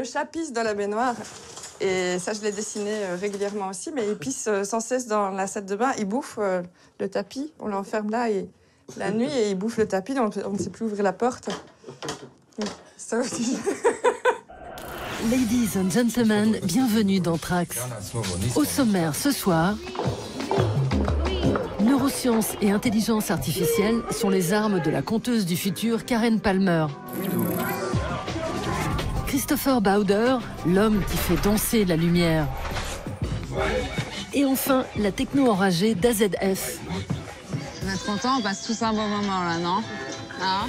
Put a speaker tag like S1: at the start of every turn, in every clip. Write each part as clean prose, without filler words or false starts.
S1: le chat pisse dans la baignoire. Et ça, je l'ai dessiné régulièrement aussi. Mais il pisse sans cesse dans la salle de bain. Il bouffe le tapis. On l'enferme là la nuit et il bouffe le tapis. Donc on ne sait plus ouvrir la porte. Ça aussi.
S2: Ladies and gentlemen, bienvenue dans Trax. Au sommaire ce soir, neurosciences et intelligence artificielle sont les armes de la conteuse du futur Karen Palmer. Christopher Bauder, l'homme qui fait danser la lumière. Et enfin, la techno enragée d'AZF.
S3: On va être content, on passe tous un bon moment là, non? Hein?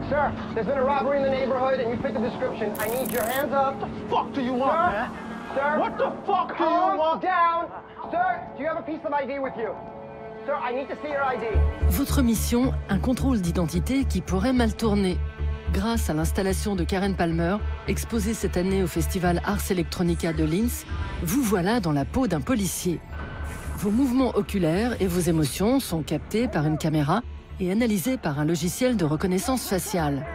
S4: Sir, there's been a robbery in the neighborhood and you fit the description. I need your hands up.
S5: What the fuck do you want, man?
S4: Sir,
S5: What the fuck do you
S4: calm
S5: want?
S4: down. Sir, do you have a piece of ID with you? Sir, I need to see your ID.
S2: Votre mission, un contrôle d'identité qui pourrait mal tourner. Grâce à l'installation de Karen Palmer, exposée cette année au festival Ars Electronica de Linz, vous voilà dans la peau d'un policier. Vos mouvements oculaires et vos émotions sont captés par une caméra et analysés par un logiciel de reconnaissance faciale.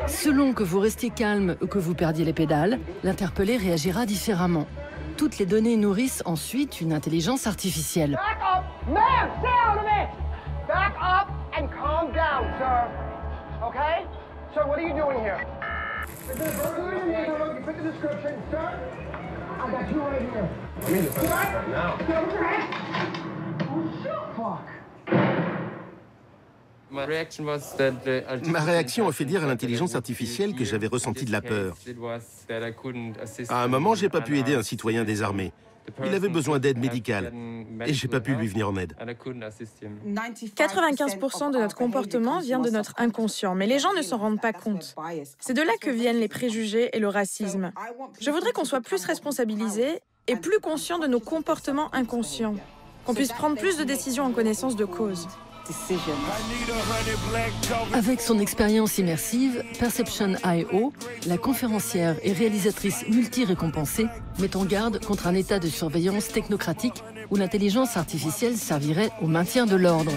S2: Selon que vous restiez calme ou que vous perdiez les pédales, l'interpellé réagira différemment. Toutes les données nourrissent ensuite une intelligence artificielle.
S4: Back up! Ma'am, stay out of it! Back up and calm down, sir. Okay? Sir, what are you doing here? There's been a burglary in the neighborhood. You fit the description. Sir, I got you right here. I mean, it's right now.
S6: Ma réaction a fait dire à l'intelligence artificielle que j'avais ressenti de la peur. À un moment, j'ai pas pu aider un citoyen désarmé. Il avait besoin d'aide médicale et j'ai pas pu lui venir en aide.
S7: 95% de notre comportement vient de notre inconscient, mais les gens ne s'en rendent pas compte. C'est de là que viennent les préjugés et le racisme. Je voudrais qu'on soit plus responsabilisés et plus conscients de nos comportements inconscients, qu'on puisse prendre plus de décisions en connaissance de cause.
S2: Avec son expérience immersive, Perception.io, la conférencière et réalisatrice multi-récompensée met en garde contre un état de surveillance technocratique où l'intelligence artificielle servirait au maintien de l'ordre.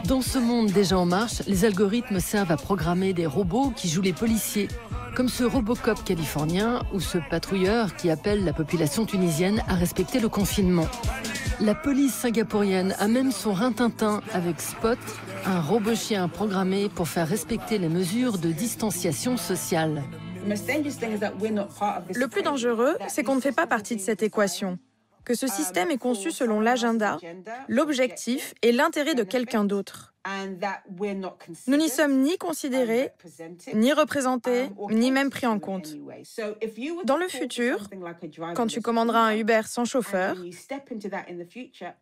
S2: Dans ce monde déjà en marche, les algorithmes servent à programmer des robots qui jouent les policiers, comme ce Robocop californien ou ce patrouilleur qui appelle la population tunisienne à respecter le confinement. La police singapourienne a même son rintintin avec Spot, un robot-chien programmé pour faire respecter les mesures de distanciation sociale.
S7: Le plus dangereux, c'est qu'on ne fait pas partie de cette équation, que ce système est conçu selon l'agenda, l'objectif et l'intérêt de quelqu'un d'autre. Nous n'y sommes ni considérés, ni représentés, ni même pris en compte. Dans le futur, quand tu commanderas un Uber sans chauffeur,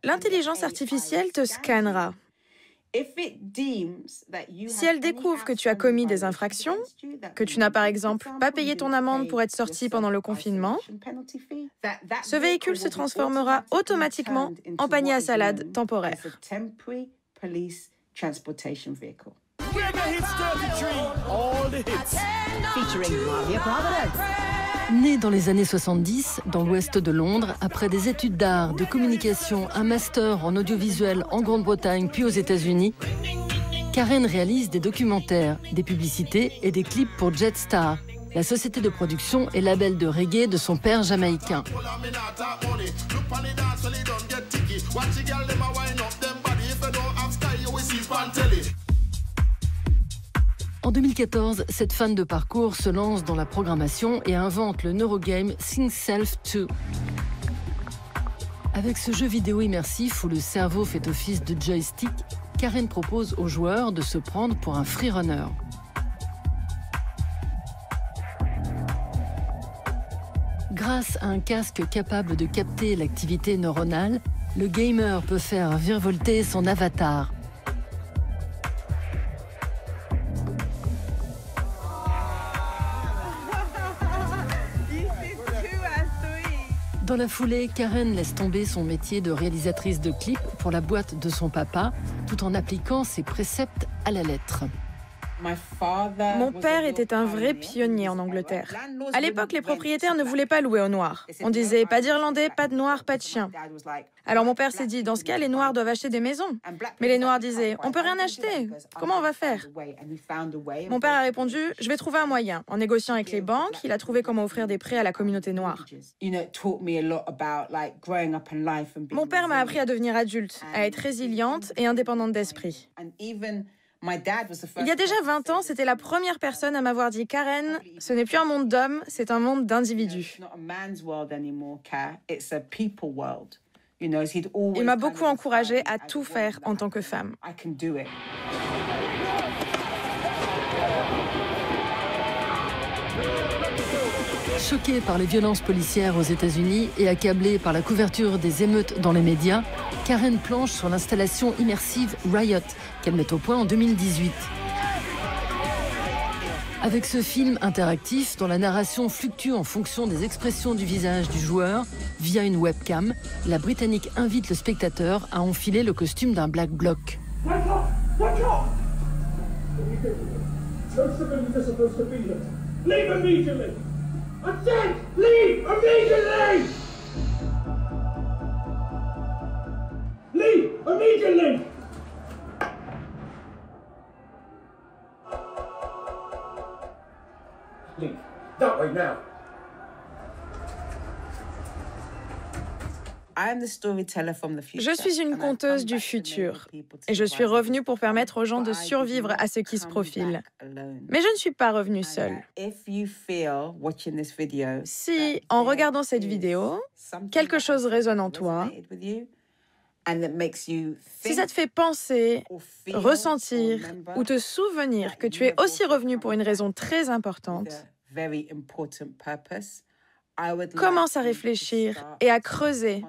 S7: l'intelligence artificielle te scannera. Si elle découvre que tu as commis des infractions, que tu n'as par exemple pas payé ton amende pour être sorti pendant le confinement, ce véhicule se transformera automatiquement en panier à salade temporaire.
S2: Né dans les années 70, dans l'ouest de Londres, après des études d'art, de communication, un master en audiovisuel en Grande-Bretagne puis aux États-Unis, Karen réalise des documentaires, des publicités et des clips pour Jetstar, la société de production et label de reggae de son père jamaïcain. En 2014, cette fan de parcours se lance dans la programmation et invente le neurogame Think Self 2. Avec ce jeu vidéo immersif où le cerveau fait office de joystick, Karen propose aux joueurs de se prendre pour un freerunner. Grâce à un casque capable de capter l'activité neuronale, le gamer peut faire virevolter son avatar. Dans la foulée, Karen laisse tomber son métier de réalisatrice de clips pour la boîte de son papa, tout en appliquant ses préceptes à la lettre.
S7: Mon père était un vrai pionnier en Angleterre. À l'époque, les propriétaires ne voulaient pas louer aux Noirs. On disait pas d'Irlandais, pas de Noirs, pas de chiens. Alors mon père s'est dit, dans ce cas, les Noirs doivent acheter des maisons. Mais les Noirs disaient, on peut rien acheter. Comment on va faire? Mon père a répondu, je vais trouver un moyen. En négociant avec les banques, il a trouvé comment offrir des prêts à la communauté noire. Mon père m'a appris à devenir adulte, à être résiliente et indépendante d'esprit. Il y a déjà 20 ans, c'était la première personne à m'avoir dit « Karen, ce n'est plus un monde d'hommes, c'est un monde d'individus ». Il m'a beaucoup encouragée à tout faire en tant que femme.
S2: Choquée par les violences policières aux États-Unis et accablée par la couverture des émeutes dans les médias, Karen planche sur l'installation immersive Riot, qu'elle met au point en 2018. Avec ce film interactif dont la narration fluctue en fonction des expressions du visage du joueur, via une webcam, la Britannique invite le spectateur à enfiler le costume d'un Black Bloc.
S8: Leave immediately! I said, leave immediately! Leave immediately! Leave. That way now.
S7: Je suis une conteuse du futur et je suis revenue pour permettre aux gens de survivre à ce qui se profile. Mais je ne suis pas revenue seule. Si, en regardant cette vidéo, quelque chose résonne en toi, si ça te fait penser, ressentir ou te souvenir que tu es aussi revenu pour une raison très importante, commence à réfléchir et à creuser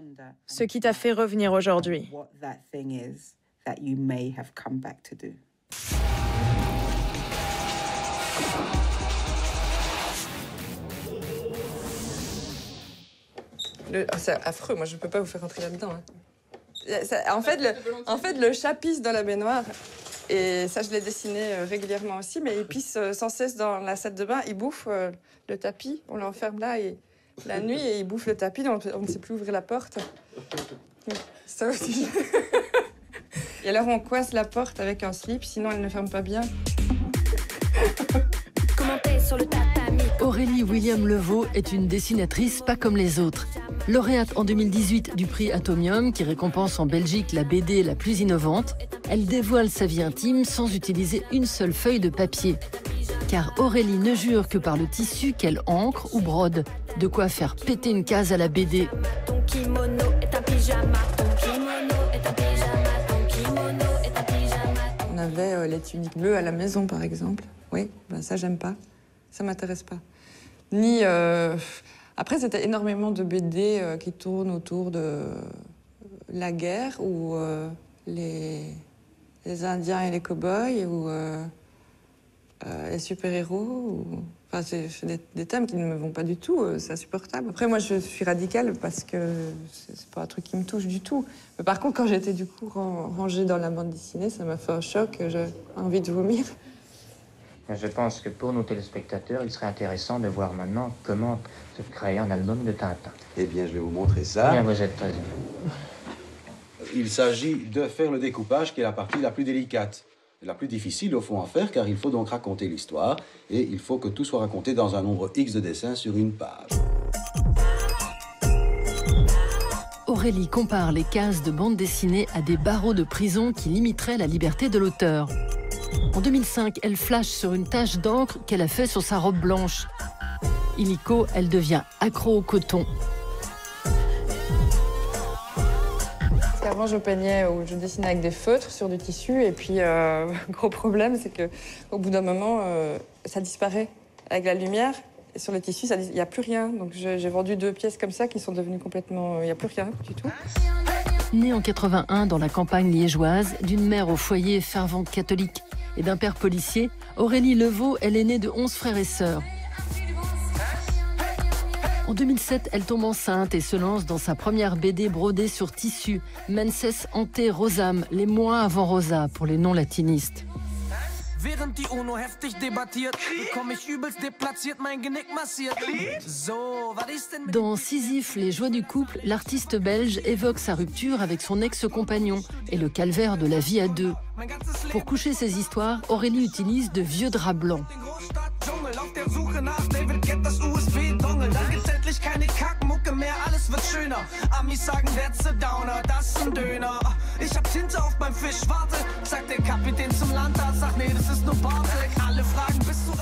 S7: ce qui t'a fait revenir aujourd'hui.
S1: C'est affreux, moi je ne peux pas vous faire rentrer là-dedans. En fait, le chat pisse dans la baignoire. Et ça, je l'ai dessiné régulièrement aussi, mais il pisse sans cesse dans la salle de bain. Il bouffe le tapis. On l'enferme là la nuit et il bouffe le tapis. Donc on ne sait plus ouvrir la porte. Ça aussi. Et alors, on coince la porte avec un slip, sinon elle ne ferme pas bien.
S2: Aurélie William-Levaux est une dessinatrice pas comme les autres. Lauréate en 2018 du prix Atomium, qui récompense en Belgique la BD la plus innovante, elle dévoile sa vie intime sans utiliser une seule feuille de papier. Car Aurélie ne jure que par le tissu qu'elle ancre ou brode. De quoi faire péter une case à la BD.
S9: Ton kimono est un pyjama, ton kimono est un pyjama, ton kimono est un pyjama.
S1: On avait les tuniques bleues à la maison, par exemple. Oui, ben ça, j'aime pas. Ça m'intéresse pas. Ni... Après, c'était énormément de BD qui tournent autour de la guerre ou les Indiens et les cow-boys ou les super-héros. Enfin, c'est des thèmes qui ne me vont pas du tout. C'est insupportable. Après, moi, je suis radicale parce que c'est pas un truc qui me touche du tout. Mais par contre, quand j'étais du coup rangée dans la bande dessinée, ça m'a fait un choc. J'ai envie de vomir.
S10: Je pense que pour nos téléspectateurs, il serait intéressant de voir maintenant comment se crée un album de Tintin.
S11: Eh bien, je vais vous montrer ça.
S10: Bien, vous êtes très...
S11: Il s'agit de faire le découpage, qui est la partie la plus délicate, la plus difficile au fond à faire, car il faut donc raconter l'histoire, et il faut que tout soit raconté dans un nombre X de dessins sur une page.
S2: Aurélie compare les cases de bande dessinée à des barreaux de prison qui limiteraient la liberté de l'auteur. En 2005, elle flash sur une tache d'encre qu'elle a fait sur sa robe blanche. Illico, elle devient accro au coton.
S1: Avant, je peignais ou je dessinais avec des feutres sur du tissu. Et puis, gros problème, c'est qu'au bout d'un moment, ça disparaît avec la lumière. Et sur le tissu, il n'y a plus rien. Donc, j'ai vendu 2 pièces comme ça qui sont devenues complètement... Il n'y a plus rien du tout.
S2: Née en 81 dans la campagne liégeoise, d'une mère au foyer fervente catholique et d'un père policier, Aurélie Levaux est l'aînée de 11 frères et sœurs. En 2007, elle tombe enceinte et se lance dans sa première BD brodée sur tissu, Menses ante Rosam, les mois avant Rosa pour les non-latinistes. Dans Sisyphe, les joies du couple, l'artiste belge évoque sa rupture avec son ex-compagnon et le calvaire de la vie à deux. Pour coucher ses histoires, Aurélie utilise de vieux draps blancs.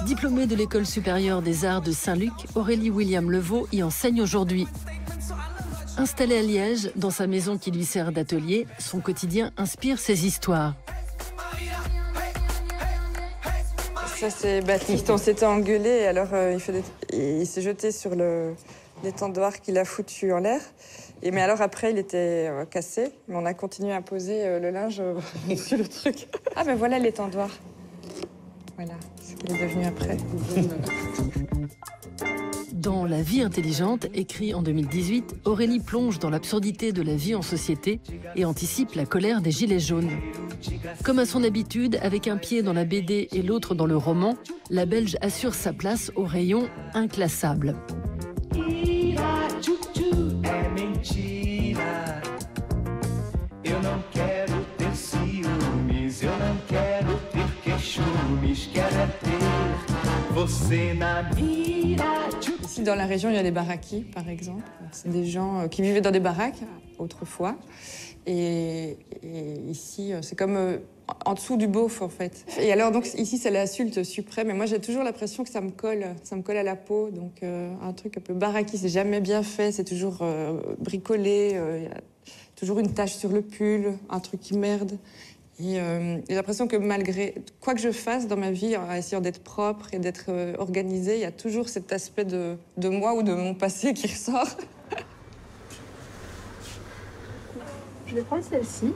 S2: Diplômée de l'École supérieure des arts de Saint-Luc, Aurélie William Levaux y enseigne aujourd'hui. Installée à Liège, dans sa maison qui lui sert d'atelier, son quotidien inspire ses histoires.
S1: Ça, c'est Baptiste. On s'était engueulé, alors il s'est jeté sur l'étendoir qu'il a foutu en l'air. Mais alors après, il était cassé. Mais on a continué à poser le linge sur le truc. Ah ben voilà l'étendoir. Voilà ce qu'il est devenu après.
S2: Dans La vie intelligente, écrit en 2018, Aurélie plonge dans l'absurdité de la vie en société et anticipe la colère des gilets jaunes. Comme à son habitude, avec un pied dans la BD et l'autre dans le roman, la Belge assure sa place au rayon inclassable.
S1: Ici, dans la région, il y a des baraquis, par exemple. C'est des gens qui vivaient dans des baraques, autrefois. Et ici, c'est comme en dessous du beauf, en fait. Et alors, donc, ici, c'est l'insulte suprême. Et moi, j'ai toujours l'impression que ça me colle à la peau. Donc, un truc un peu baraki, c'est jamais bien fait, c'est toujours bricolé. Y a toujours une tache sur le pull, un truc qui merde. Et j'ai l'impression que malgré quoi que je fasse dans ma vie, en essayant d'être propre et d'être organisée, il y a toujours cet aspect de moi ou de mon passé qui ressort.
S12: Je vais prendre celle-ci.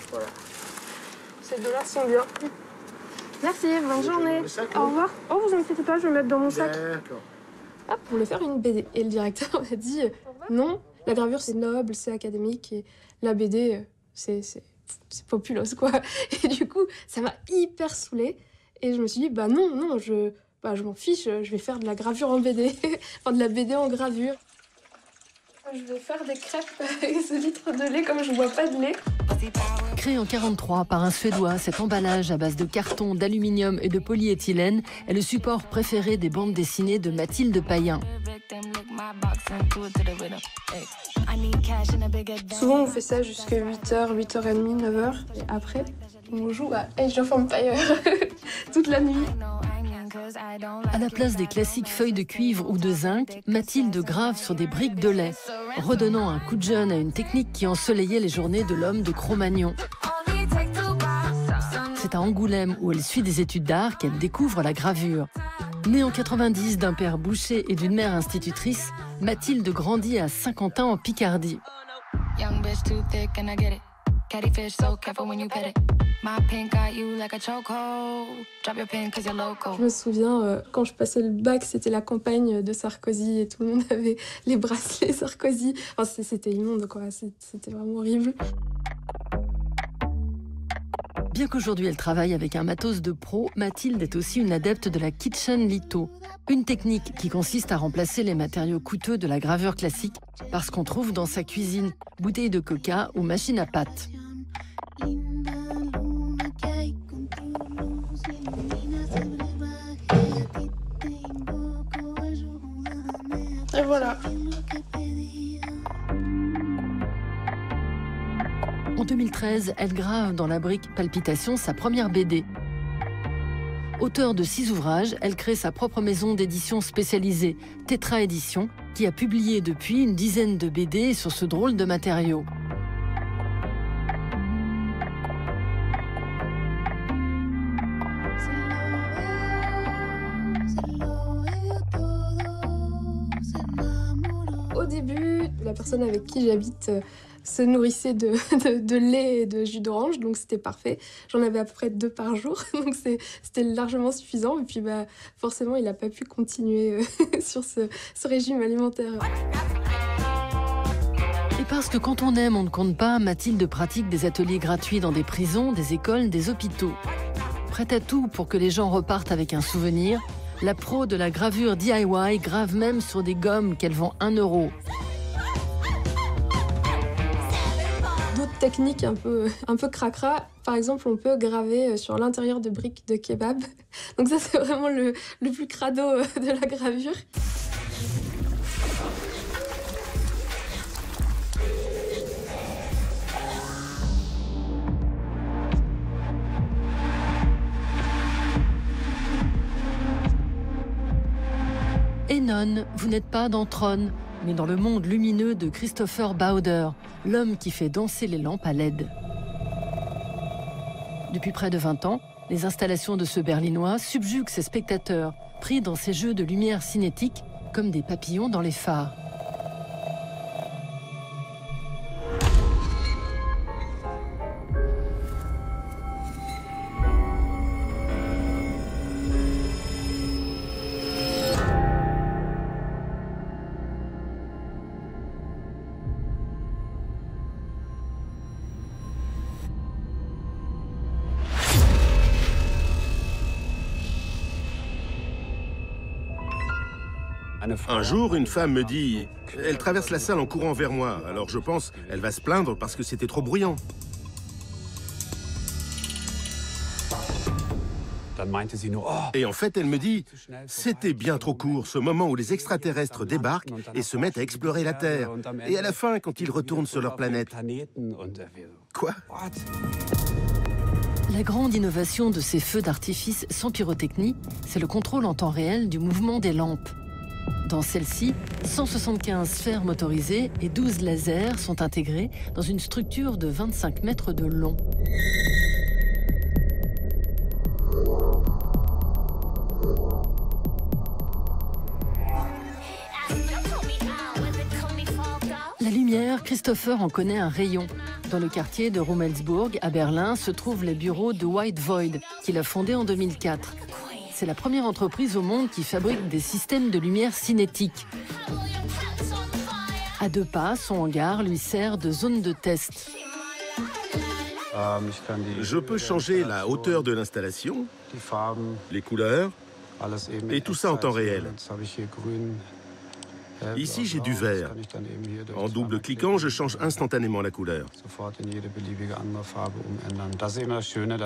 S12: Voilà. Ces deux-là sont bien. Merci, bonne journée. Au revoir. Oh, vous inquiétez pas, je vais mettre dans mon sac.
S8: D'accord.
S12: Hop, on voulait faire une BD. Et le directeur m'a dit non, la gravure c'est noble, c'est académique, et la BD c'est populos, quoi. Et du coup, ça m'a hyper saoulée. Et je me suis dit, bah non, je m'en fiche, je vais faire de la gravure en BD. Enfin, de la BD en gravure. Je vais faire des crêpes avec ce litre de lait, comme je ne bois pas de lait.
S2: Créé en 1943 par un Suédois, cet emballage à base de carton, d'aluminium et de polyéthylène est le support préféré des bandes dessinées de Mathilde Payen.
S12: Souvent, on fait ça jusqu'à 8h, 8h30, 9h. Et après, on joue à Age of Empires toute la nuit.
S2: À la place des classiques feuilles de cuivre ou de zinc, Mathilde grave sur des briques de lait, redonnant un coup de jeune à une technique qui ensoleillait les journées de l'homme de Cro-Magnon. C'est à Angoulême, où elle suit des études d'art, qu'elle découvre la gravure. Née en 90 d'un père boucher et d'une mère institutrice, Mathilde grandit à Saint-Quentin en Picardie.
S12: Je me souviens, quand je passais le bac, c'était la campagne de Sarkozy et tout le monde avait les bracelets Sarkozy. Enfin, c'était immonde, quoi. C'était vraiment horrible.
S2: Bien qu'aujourd'hui elle travaille avec un matos de pro, Mathilde est aussi une adepte de la kitchen litho, une technique qui consiste à remplacer les matériaux coûteux de la gravure classique par ce qu'on trouve dans sa cuisine, bouteilles de coca ou machine à pâte.
S12: Et voilà.
S2: En 2013, elle grave dans la brique Palpitation sa première BD. Auteure de 6 ouvrages, elle crée sa propre maison d'édition spécialisée, Tetra Édition, qui a publié depuis une dizaine de BD sur ce drôle de matériau.
S12: Au début, la personne avec qui j'habite se nourrissait de lait et de jus d'orange, donc c'était parfait. J'en avais à peu près 2 par jour, donc c'était largement suffisant. Et puis forcément, il n'a pas pu continuer sur ce régime alimentaire.
S2: Et Parce que quand on aime, on ne compte pas, Mathilde pratique des ateliers gratuits dans des prisons, des écoles, des hôpitaux. Prête à tout pour que les gens repartent avec un souvenir, la pro de la gravure DIY grave même sur des gommes qu'elle vend 1 €.
S12: D'autres techniques un peu cracra, par exemple, on peut graver sur l'intérieur de briques de kebab. Donc ça, c'est vraiment le plus crado de la gravure.
S2: Et non, vous n'êtes pas dans Tron, mais dans le monde lumineux de Christopher Bauder, l'homme qui fait danser les lampes à LED. Depuis près de 20 ans, les installations de ce Berlinois subjuguent ses spectateurs, pris dans ces jeux de lumière cinétique comme des papillons dans les phares.
S6: Un jour, une femme me dit... Elle traverse la salle en courant vers moi. Alors je pense, elle va se plaindre parce que c'était trop bruyant. Et en fait, elle me dit, c'était bien trop court, ce moment où les extraterrestres débarquent et se mettent à explorer la Terre. Et à la fin, quand ils retournent sur leur planète... Quoi?
S2: La grande innovation de ces feux d'artifice sans pyrotechnie, c'est le contrôle en temps réel du mouvement des lampes. Dans celle-ci, 175 sphères motorisées et 12 lasers sont intégrés dans une structure de 25 mètres de long. La lumière, Christopher en connaît un rayon. Dans le quartier de Rummelsburg, à Berlin, se trouvent les bureaux de White Void, qu'il a fondé en 2004. C'est la première entreprise au monde qui fabrique des systèmes de lumière cinétique. À 2 pas, son hangar lui sert de zone de test.
S6: Je peux changer la hauteur de l'installation, les couleurs, et tout ça en temps réel. Ici, j'ai du vert. En double-cliquant, je change instantanément la couleur.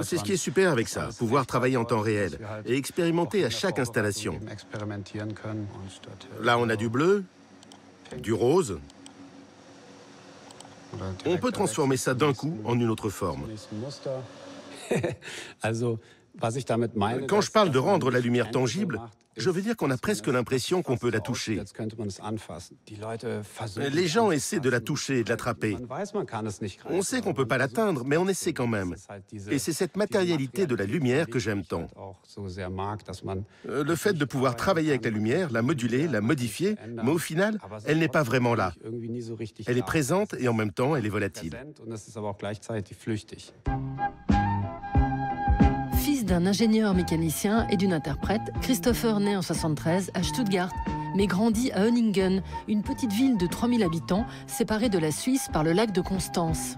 S6: C'est ce qui est super avec ça, pouvoir travailler en temps réel et expérimenter à chaque installation. Là, on a du bleu, du rose. On peut transformer ça d'un coup en une autre forme. Quand je parle de rendre la lumière tangible, je veux dire qu'on a presque l'impression qu'on peut la toucher. Les gens essaient de la toucher et de l'attraper. On sait qu'on ne peut pas l'atteindre, mais on essaie quand même. Et c'est cette matérialité de la lumière que j'aime tant. Le fait de pouvoir travailler avec la lumière, la moduler, la modifier, mais au final, elle n'est pas vraiment là. Elle est présente et en même temps, elle est volatile.
S2: Fils d'un ingénieur mécanicien et d'une interprète, Christopher naît en 1973 à Stuttgart, mais grandit à Önningen, une petite ville de 3000 habitants séparée de la Suisse par le lac de Constance.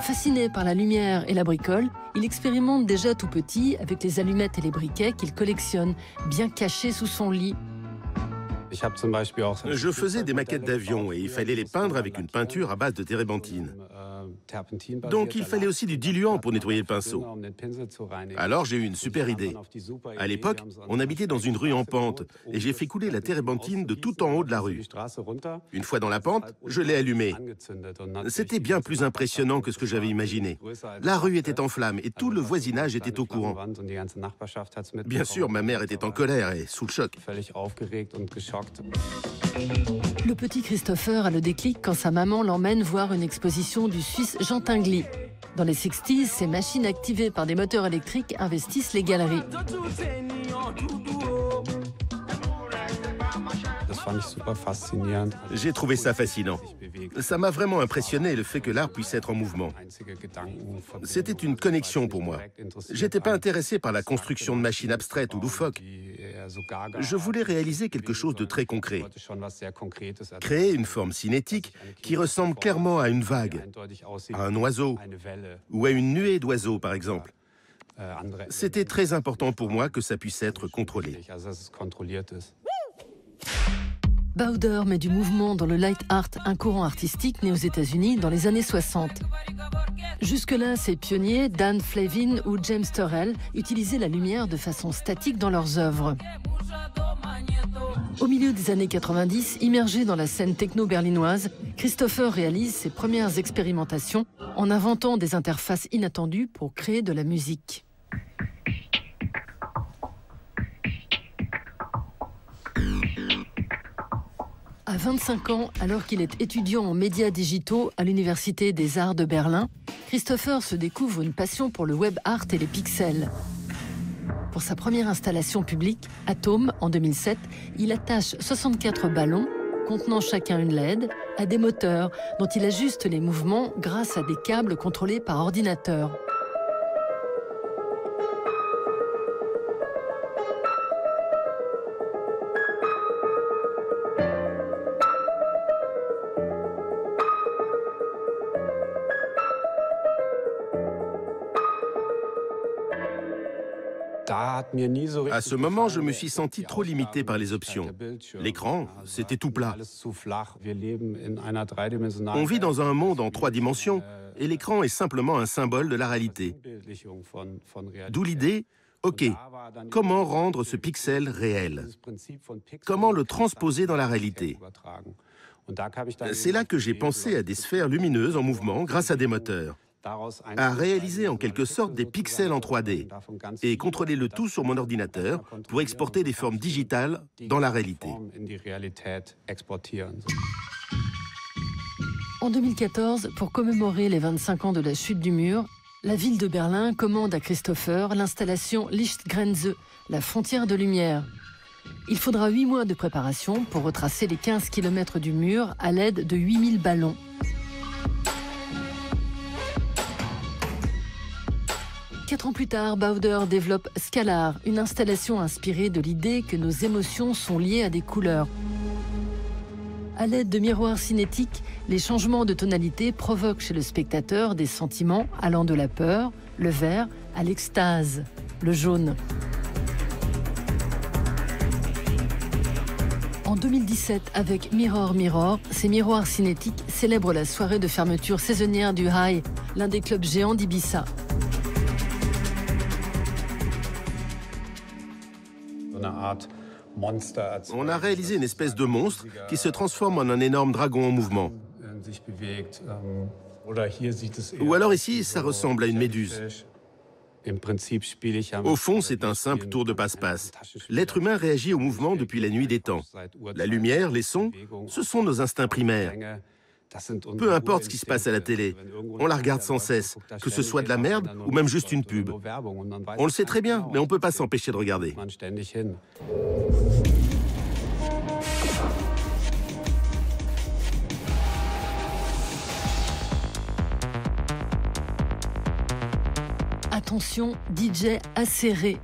S2: Fasciné par la lumière et la bricole, il expérimente déjà tout petit avec les allumettes et les briquets qu'il collectionne, bien cachés sous son lit.
S6: Je faisais des maquettes d'avions et il fallait les peindre avec une peinture à base de térébenthine. Donc il fallait aussi du diluant pour nettoyer le pinceau. Alors j'ai eu une super idée. À l'époque, on habitait dans une rue en pente et j'ai fait couler la térébenthine de tout en haut de la rue. Une fois dans la pente, je l'ai allumée. C'était bien plus impressionnant que ce que j'avais imaginé. La rue était en flammes et tout le voisinage était au courant. Bien sûr, ma mère était en colère et sous le choc.
S2: Le petit Christopher a le déclic quand sa maman l'emmène voir une exposition du Suisse Jean Tinguely. Dans les 60s, ces machines activées par des moteurs électriques investissent les galeries.
S6: J'ai trouvé ça fascinant. Ça m'a vraiment impressionné, le fait que l'art puisse être en mouvement. C'était une connexion pour moi. J'étais pas intéressé par la construction de machines abstraites ou loufoques. Je voulais réaliser quelque chose de très concret. Créer une forme cinétique qui ressemble clairement à une vague, à un oiseau ou à une nuée d'oiseaux, par exemple. C'était très important pour moi que ça puisse être contrôlé.
S2: Bowder met du mouvement dans le light art, un courant artistique né aux États-Unis dans les années 60. Jusque-là, ces pionniers, Dan Flavin ou James Turrell, utilisaient la lumière de façon statique dans leurs œuvres. Au milieu des années 90, immergé dans la scène techno-berlinoise, Christopher réalise ses premières expérimentations en inventant des interfaces inattendues pour créer de la musique. À 25 ans, alors qu'il est étudiant en médias digitaux à l'Université des Arts de Berlin, Christopher se découvre une passion pour le web art et les pixels. Pour sa première installation publique, Atom, en 2007, il attache 64 ballons, contenant chacun une LED, à des moteurs dont il ajuste les mouvements grâce à des câbles contrôlés par ordinateur.
S6: À ce moment, je me suis senti trop limité par les options. L'écran, c'était tout plat. On vit dans un monde en 3 dimensions et l'écran est simplement un symbole de la réalité. D'où l'idée, OK, comment rendre ce pixel réel? Comment le transposer dans la réalité? C'est là que j'ai pensé à des sphères lumineuses en mouvement grâce à des moteurs, à réaliser en quelque sorte des pixels en 3D et contrôler le tout sur mon ordinateur pour exporter des formes digitales dans la réalité.
S2: En 2014, pour commémorer les 25 ans de la chute du mur, la ville de Berlin commande à Christopher l'installation Lichtgrenze, la frontière de lumière. Il faudra 8 mois de préparation pour retracer les 15 km du mur à l'aide de 8000 ballons. Quatre ans plus tard, Bowder développe Scalar, une installation inspirée de l'idée que nos émotions sont liées à des couleurs. À l'aide de miroirs cinétiques, les changements de tonalité provoquent chez le spectateur des sentiments allant de la peur, le vert, à l'extase, le jaune. En 2017, avec Mirror Mirror, ces miroirs cinétiques célèbrent la soirée de fermeture saisonnière du High, l'un des clubs géants d'Ibiza.
S6: On a réalisé une espèce de monstre qui se transforme en un énorme dragon en mouvement. Ou alors ici, ça ressemble à une méduse. Au fond, c'est un simple tour de passe-passe. L'être humain réagit au mouvement depuis la nuit des temps. La lumière, les sons, ce sont nos instincts primaires. Peu importe ce qui se passe à la télé, on la regarde sans cesse, que ce soit de la merde ou même juste une pub. On le sait très bien, mais on ne peut pas s'empêcher de regarder.
S2: Attention, DJ acéré.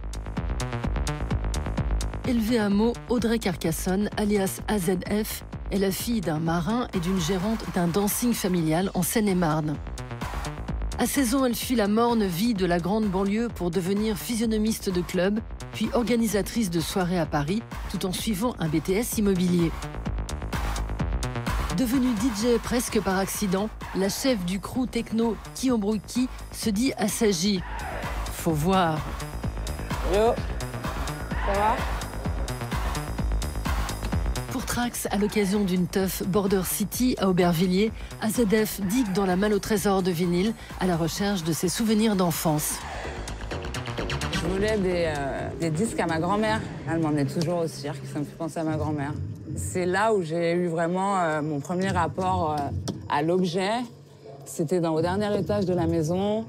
S2: Élevée à Meaux, Audrey Carcassonne, alias AZF, est la fille d'un marin et d'une gérante d'un dancing familial en Seine-et-Marne. À 16 ans, elle fuit la morne vie de la grande banlieue pour devenir physionomiste de club, puis organisatrice de soirées à Paris, tout en suivant un BTS immobilier. Devenue DJ presque par accident, la chef du crew techno Qui embrouille qui se dit assagie. Faut voir.
S3: Yo, ça va?
S2: Pour Trax, à l'occasion d'une teuf Border City à Aubervilliers, AZF digue dans la malle au trésor de vinyle à la recherche de ses souvenirs d'enfance.
S3: Je voulais des disques à ma grand-mère. Elle m'en est toujours au cirque, ça me fait penser à ma grand-mère. C'est là où j'ai eu vraiment mon premier rapport à l'objet. C'était au dernier étage de la maison.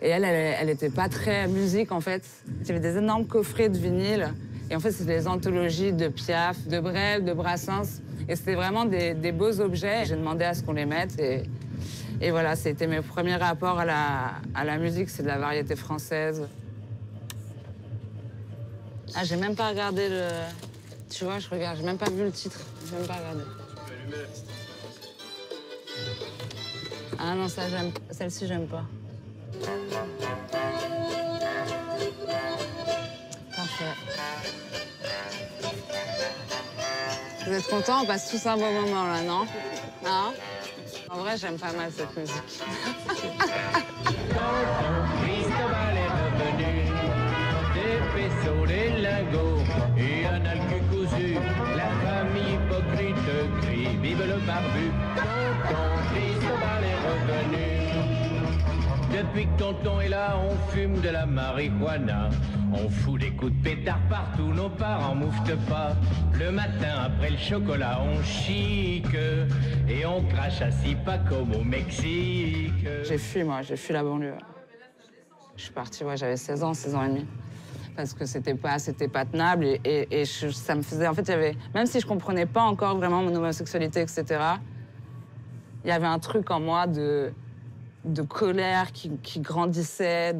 S3: Et elle était pas très musique, en fait. Il y avait des énormes coffrets de vinyle. Et en fait, c'était des anthologies de Piaf, de Brel, de Brassens. Et c'était vraiment des beaux objets. J'ai demandé à ce qu'on les mette. Et voilà, c'était mes premiers rapports à la musique. C'est de la variété française. Ah, j'ai même pas regardé le... Tu vois, j'ai même pas vu le titre. J'ai même pas regardé. Ah non, ça, j'aime... Celle-ci, j'aime pas. Parfait. Vous êtes contents? On passe tous un bon moment, là, non? Hein? En vrai, j'aime pas mal cette musique.
S13: Cristobal est revenu, des pesos, des lingots et un alcu cousu. La famille hypocrite crie, vive le barbu. Tonton Cristobal est revenu. Depuis que tonton est là, on fume de la marijuana. On fout des coups de pétard partout, nos parents mouftent pas. Le matin, après le chocolat, on chique et on crache assis pas comme au Mexique.
S3: J'ai fui, moi, j'ai fui la banlieue. Je suis partie, ouais, j'avais 16 ans et demi. Parce que c'était pas tenable et ça me faisait... En fait, il y avait... Même si je comprenais pas encore vraiment mon homosexualité, etc., il y avait un truc en moi de colère qui grandissait,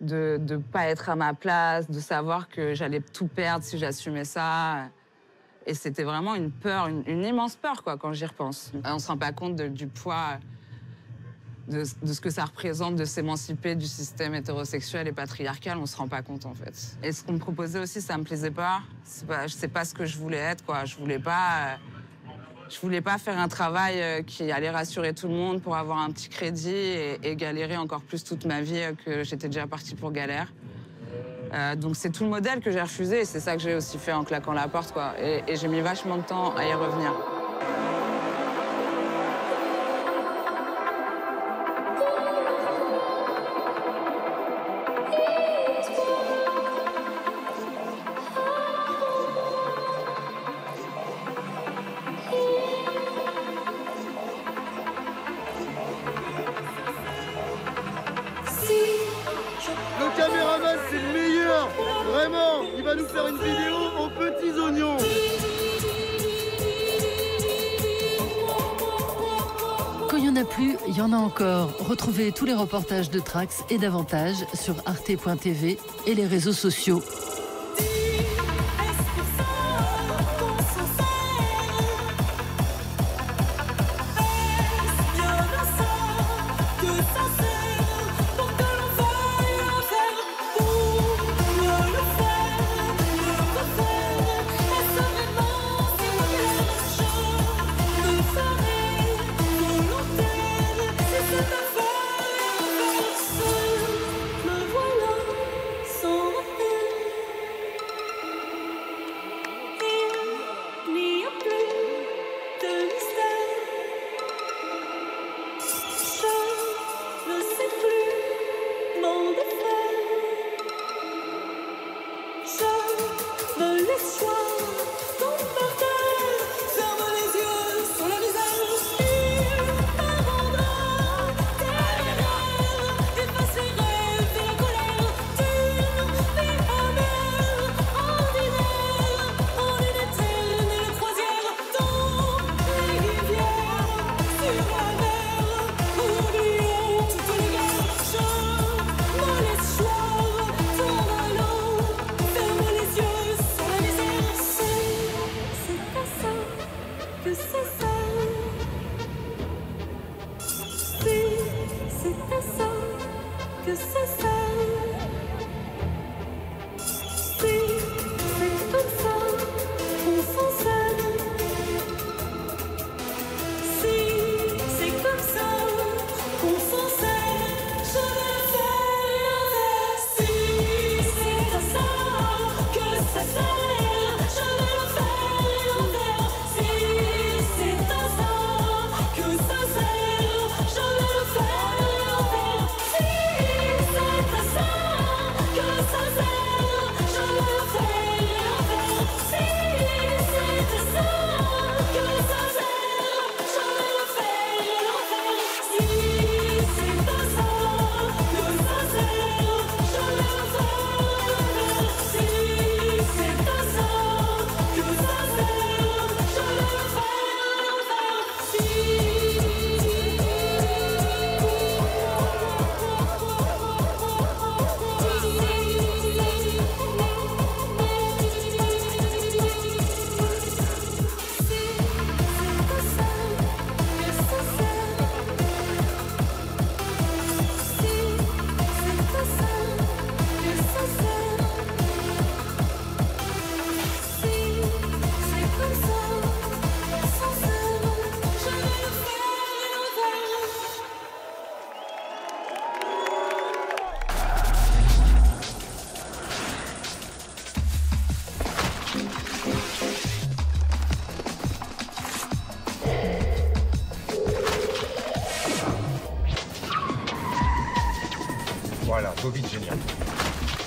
S3: de pas être à ma place, de savoir que j'allais tout perdre si j'assumais ça. Et c'était vraiment une peur, une immense peur, quoi, quand j'y repense. On se rend pas compte du poids de ce que ça représente de s'émanciper du système hétérosexuel et patriarcal. On se rend pas compte, en fait. Et ce qu'on me proposait aussi, ça me plaisait pas. C'est pas ce que je voulais être, quoi. Je voulais pas faire un travail qui allait rassurer tout le monde pour avoir un petit crédit et galérer encore plus toute ma vie que j'étais déjà partie pour galère. Donc c'est tout le modèle que j'ai refusé et c'est ça que j'ai aussi fait en claquant la porte, quoi. Et j'ai mis vachement de temps à y revenir.
S14: Le caméraman, c'est le meilleur. Vraiment, il va nous faire une vidéo aux petits oignons.
S2: Quand il n'y en a plus, il y en a encore. Retrouvez tous les reportages de Trax et davantage sur arte.tv et les réseaux sociaux.
S9: C'est
S15: Go vite, génial.